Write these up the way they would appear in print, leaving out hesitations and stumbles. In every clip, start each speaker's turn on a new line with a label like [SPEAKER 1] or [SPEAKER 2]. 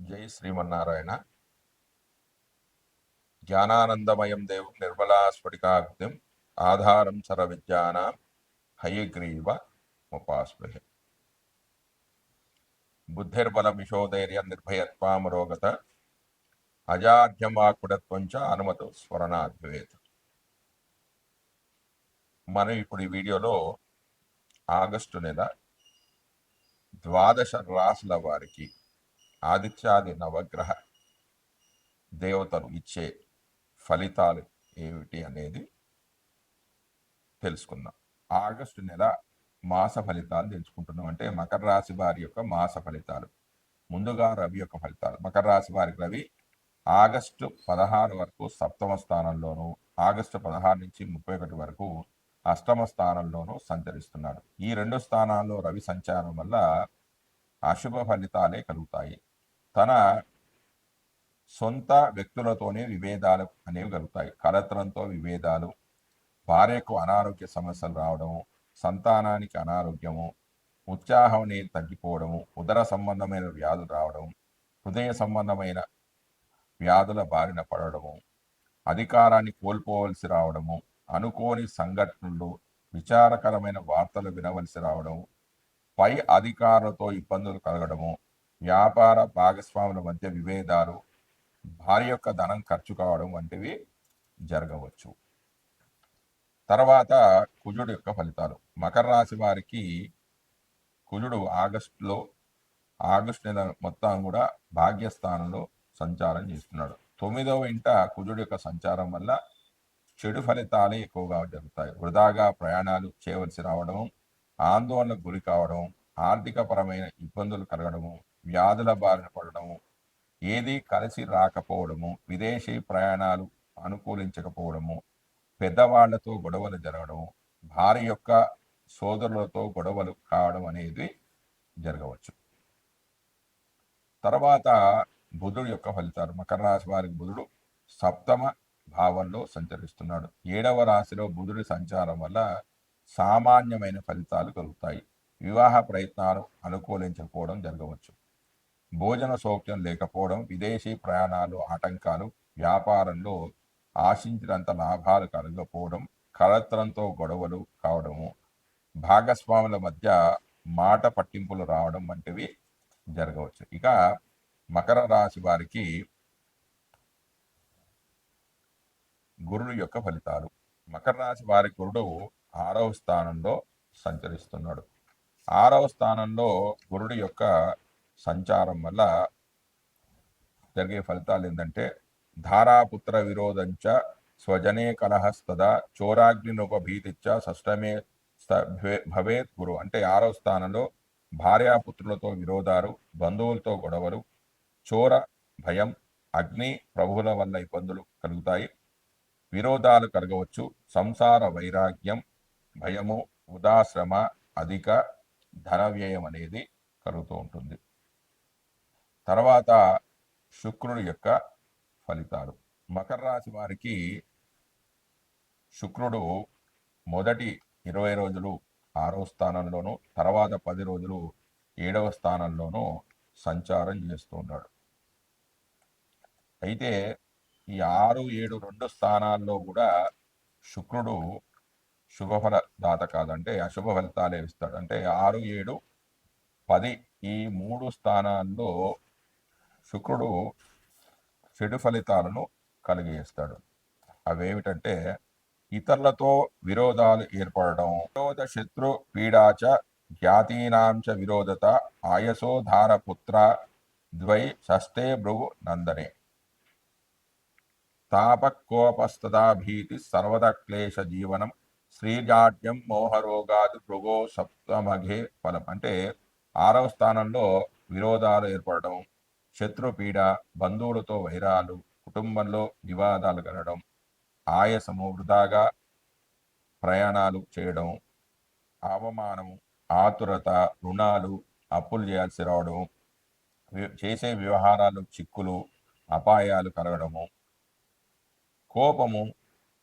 [SPEAKER 1] జై శ్రీమన్నారాయణ. జ్ఞానానందమయం దేవం నిర్మలాస్ఫటికాగ్నిం ఆధారం సర విద్యానాం హయగ్రీవ ఉపాస్మహే. బుద్ధిర్బలమిషోధైర్యం నిర్భయత్వామరోగత అజాఢ్యం వాక్పటత్వం చ అనుమతు స్మరణాద్భవేత్. మనం ఇప్పుడు ఈ వీడియోలో ఆగస్టు నెల ద్వాదశ రాశుల వారికి ఆదిత్యాది నవగ్రహ దేవతలు ఇచ్చే ఫలితాలు ఏమిటి అనేది తెలుసుకుందాం. ఆగస్టు నెల మాస ఫలితాలు తెలుసుకుంటున్నాం. అంటే మకర రాశి వారి యొక్క మాస ఫలితాలు. ముందుగా రవి యొక్క ఫలితాలు. మకర రాశి వారికి రవి ఆగస్టు 16 వరకు సప్తమ స్థానంలోను, ఆగస్టు 16 నుంచి 31 వరకు అష్టమ స్థానంలోనూ సంచరిస్తున్నాడు. ఈ రెండు స్థానాల్లో రవి సంచారం వల్ల అశుభ ఫలితాలే కలుగుతాయి. తన సొంత వ్యక్తులతోనే విభేదాలు అనేవి కలుగుతాయి. కలత్రంతో విభేదాలు, భార్యకు అనారోగ్య సమస్యలు రావడము, సంతానానికి అనారోగ్యము, ఉత్సాహం అనేది తగ్గిపోవడము, ఉదర సంబంధమైన వ్యాధులు రావడం, హృదయ సంబంధమైన వ్యాధుల బారిన పడడము, అధికారాన్ని కోల్పోవలసి రావడము, అనుకోని సంఘటనలు, విచారకరమైన వార్తలు వినవలసి రావడం, పై అధికారులతో ఇబ్బందులు కలగడము, వ్యాపార భాగస్వాముల మధ్య విభేదాలు, భార్య యొక్క ధనం ఖర్చు కావడం వంటివి జరగవచ్చు. తర్వాత కుజుడు యొక్క ఫలితాలు. మకర రాశి వారికి కుజుడు ఆగస్టు నెల మొత్తం కూడా భాగ్యస్థానంలో సంచారం చేస్తున్నాడు. 9వ ఇంట కుజుడు యొక్క సంచారం వల్ల చెడు ఫలితాలే ఎక్కువగా జరుగుతాయి. వృధాగా ప్రయాణాలు చేయవలసి రావడం, ఆందోళనకు గురి కావడం, ఆర్థికపరమైన ఇబ్బందులు కలగడము, వ్యాధుల బారిన పడడము, ఏది కలిసి రాకపోవడము, విదేశీ ప్రయాణాలు అనుకూలించకపోవడము, పెద్దవాళ్లతో గొడవలు జరగడం, భార్య యొక్క సోదరులతో గొడవలు కావడం అనేది జరగవచ్చు. తర్వాత బుధుడు యొక్క ఫలితాలు. మకర రాశి వారికి బుధుడు సప్తమ భావంలో సంచరిస్తున్నాడు. 7వ రాశిలో బుధుడి సంచారం వల్ల సామాన్యమైన ఫలితాలు కలుగుతాయి. వివాహ ప్రయత్నాలు అనుకూలించకపోవడం జరగవచ్చు. భోజన సౌఖ్యం లేకపోవడం, విదేశీ ప్రయాణాలు ఆటంకాలు, వ్యాపారంలో ఆశించినంత లాభాలు కలగకపోవడం, కలత్రంతో గొడవలు కావడము, భాగస్వాముల మధ్య మాట పట్టింపులు రావడం వంటివి జరగవచ్చు. ఇక మకర రాశి వారికి గురుడు యొక్క ఫలితాలు. మకర రాశి వారి గురుడు 6వ స్థానంలో సంచరిస్తున్నాడు. 6వ స్థానంలో గురుడు యొక్క సంచారం వల్ల జరిగే ఫలితాలు ఏంటంటే ధారాపుత్ర విరోధంచ స్వజనే కలహస్తదా చోరాగ్నినుపభీతిచ్చ షష్టమే భవేత్ గురు. అంటే 6వ స్థానంలో భార్యాపుత్రులతో విరోధాలు, బంధువులతో గొడవలు, చోర భయం, అగ్ని ప్రభువుల వల్ల ఇబ్బందులు కలుగుతాయి, విరోధాలు కలగవచ్చు, సంసార వైరాగ్యం, భయము, ఉదాశ్రమ, అధిక ధన వ్యయం అనేది కలుగుతూ ఉంటుంది. తర్వాత శుక్రుడి యొక్క ఫలితాలు. మకర రాశి వారికి శుక్రుడు మొదటి 20 రోజులు 6వ స్థానంలోనూ, తర్వాత 10 రోజులు 7వ స్థానంలోనూ సంచారం చేస్తున్నాడు. అయితే ఈ 6, 7, 2 స్థానాల్లో కూడా శుక్రుడు శుభఫల దాత కాదంటే అశుభ ఫలితాలే ఇస్తాడు. అంటే 6, 7, 10 ఈ 3 స్థానాల్లో శుక్రుడు చెడు ఫలితాలను కలిగజేస్తాడు. అవేమిటంటే ఇతరులతో విరోధాలు ఏర్పడడం, విరోధ శత్రు పీడాచ జ్ఞాతీనాంచ విరోధత ఆయసోధార పుత్ర ద్వై షష్ఠే భృగు నందనే తాపకోపస్తదా భీతి సర్వద క్లేశ జీవనం శ్రీజాడ్యం మోహరోగాది భృగో సప్తమఘే ఫలం. అంటే 6వ స్థానంలో విరోధాలు ఏర్పడడం, శత్రుపీడ, బంధువులతో వైరాలు, కుటుంబంలో వివాదాలు కలగడం, ఆయాసము, వృధాగా ప్రయాణాలు చేయడం, అవమానము, ఆతురత, రుణాలు, అప్పులు చేయాల్సి రావడం, చేసే వ్యవహారాలు చిక్కులు, అపాయాలు కలగడము, కోపము,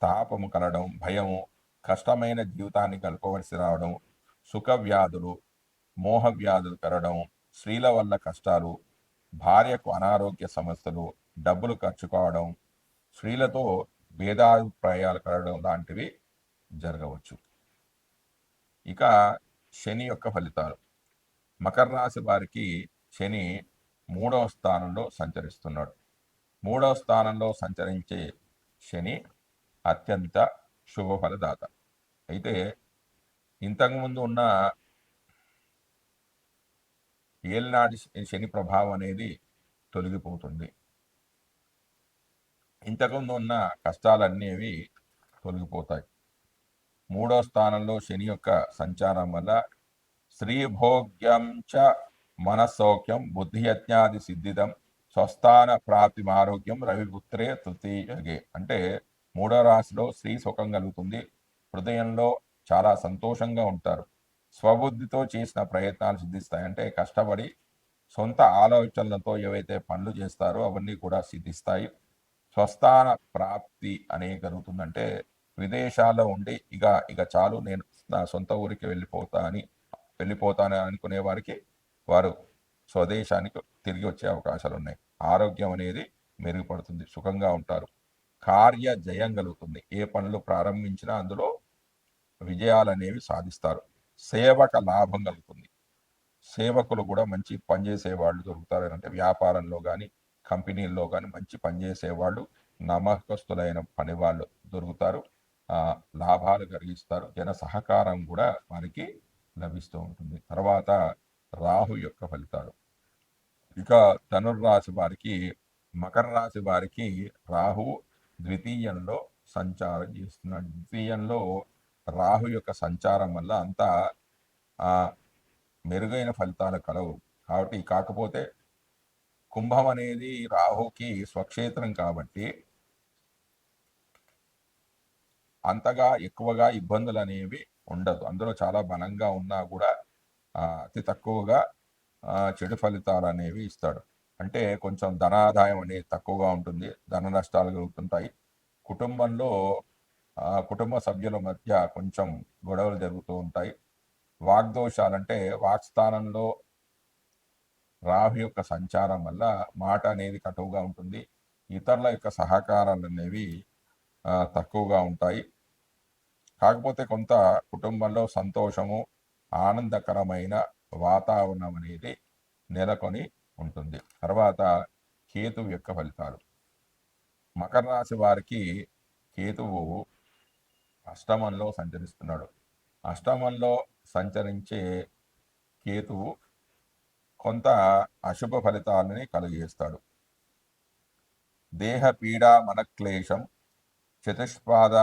[SPEAKER 1] తాపము కలగడం, భయము, కష్టమైన జీవితాన్ని గడపవలసి రావడం, సుఖ వ్యాధులు, మోహ వ్యాధులు కలగడం, స్త్రీల వల్ల కష్టాలు, భార్యకు అనారోగ్య సమస్యలు, డబ్బులు ఖర్చు కావడం, స్త్రీలతో భేదాభిప్రాయాలు కలగడం లాంటివి జరగవచ్చు. ఇక శని యొక్క ఫలితాలు. మకర రాశి వారికి శని 3వ స్థానంలో సంచరిస్తున్నాడు. 3వ స్థానంలో సంచరించే శని అత్యంత శుభఫలదాత. అయితే ఇంతకుముందు ఉన్న ఏలినాటి శని ప్రభావం అనేది తొలగిపోతుంది. ఇంతకుముందు ఉన్న కష్టాలనేవి తొలగిపోతాయి. 3వ స్థానంలో శని యొక్క సంచారం వల్ల శ్రీభోగ్యం చ మనస్సౌఖ్యం బుద్ధియజ్ఞాది సిద్ధిదం స్వస్థాన ప్రాప్తి ఆరోగ్యం రవిపుత్రే తృతీయగే. అంటే 3వ రాశిలో స్త్రీ సుఖం కలుగుతుంది. హృదయంలో చాలా సంతోషంగా ఉంటారు. స్వబుద్ధితో చేసిన ప్రయత్నాలు సిద్ధిస్తాయి. అంటే కష్టపడి సొంత ఆలోచనలతో ఏవైతే పనులు చేస్తారో అవన్నీ కూడా సిద్ధిస్తాయి. స్వస్థాన ప్రాప్తి అనేది కలుగుతుందంటే విదేశాల్లో ఉండి ఇక చాలు నేను నా సొంత ఊరికి వెళ్ళిపోతాను అనుకునే వారికి వారు స్వదేశానికి తిరిగి వచ్చే అవకాశాలు ఉన్నాయి. ఆరోగ్యం అనేది మెరుగుపడుతుంది, సుఖంగా ఉంటారు. కార్య జయం కలుగుతుంది. ఏ పనులు ప్రారంభించినా అందులో విజయాలు అనేవి సాధిస్తారు. సేవక లాభం కలుగుతుంది. సేవకులు కూడా మంచి పనిచేసే వాళ్ళు దొరుకుతారు. అంటే వ్యాపారంలో కానీ కంపెనీల్లో కానీ మంచి పనిచేసేవాళ్ళు, నమ్మకస్తులైన పని వాళ్ళు దొరుకుతారు. లాభాలు కలిగిస్తారు. జన సహకారం కూడా వారికి లభిస్తూ ఉంటుంది. తర్వాత రాహు యొక్క ఫలితాలు. ఇక ధనుర్రాశి వారికి, మకర రాశి వారికి రాహు ద్వితీయంలో సంచారం చేస్తున్నాడు. ద్వితీయంలో రాహు యొక్క సంచారం వల్ల అంతా మెరుగైన ఫలితాలు కలవు. కాకపోతే కుంభం అనేది రాహుకి స్వక్షేత్రం కాబట్టి అంతగా ఎక్కువగా ఇబ్బందులు అనేవి ఉండదు. అందులో చాలా బలంగా ఉన్నా కూడా అతి తక్కువగా చెడు ఫలితాలు అనేవి ఇస్తాడు. అంటే కొంచెం ధనాదాయం అనేది తక్కువగా ఉంటుంది, ధన నష్టాలు కలుగుతుంటాయి. కుటుంబ సభ్యుల మధ్య కొంచెం గొడవలు జరుగుతూ ఉంటాయి. వాగ్దోషాలంటే వాక్స్థానంలో రాహు యొక్క సంచారం వల్ల మాట అనేది కటువుగా ఉంటుంది. ఇతరుల యొక్క సహకారాలు అనేవి తక్కువగా ఉంటాయి. కాకపోతే కొంత కుటుంబంలో సంతోషము, ఆనందకరమైన వాతావరణం అనేది నెలకొని ఉంటుంది. తర్వాత కేతువు యొక్క ఫలితాలు. మకర రాశి వారికి కేతువు అష్టమంలో సంచరిస్తున్నాడు. అష్టమంలో సంచరించే కేతువు కొంత అశుభ ఫలితాలని కలిగజేస్తాడు. దేహ పీడా మనక్లేశం చతుష్పాద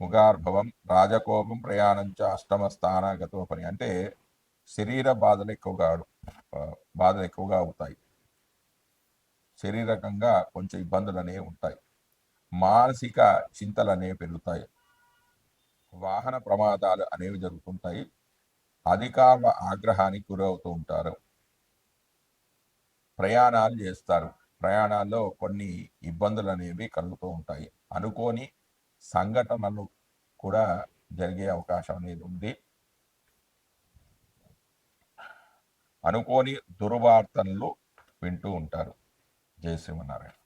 [SPEAKER 1] ముగార్భవం రాజకోపం ప్రయాణంచ అష్టమ స్థానగతో పని. అంటే శరీర బాధలు ఎక్కువగా అవుతాయి. శారీరకంగా కొంచెం ఇబ్బందులు అనేవి ఉంటాయి. మానసిక చింతలు అనేవి పెరుగుతాయి. వాహన ప్రమాదాలు అనేవి జరుగుతుంటాయి. అధికారుల ఆగ్రహానికి గురవుతూ ఉంటారు. ప్రయాణాలు చేస్తారు. ప్రయాణాల్లో కొన్ని ఇబ్బందులు అనేవి కలుగుతూ ఉంటాయి. అనుకోని సంఘటనలు కూడా జరిగే అవకాశం అనేది ఉంది. అనుకోని దుర్వార్తనలు వింటూ ఉంటారు. జై శ్రీమన్నారాయణ.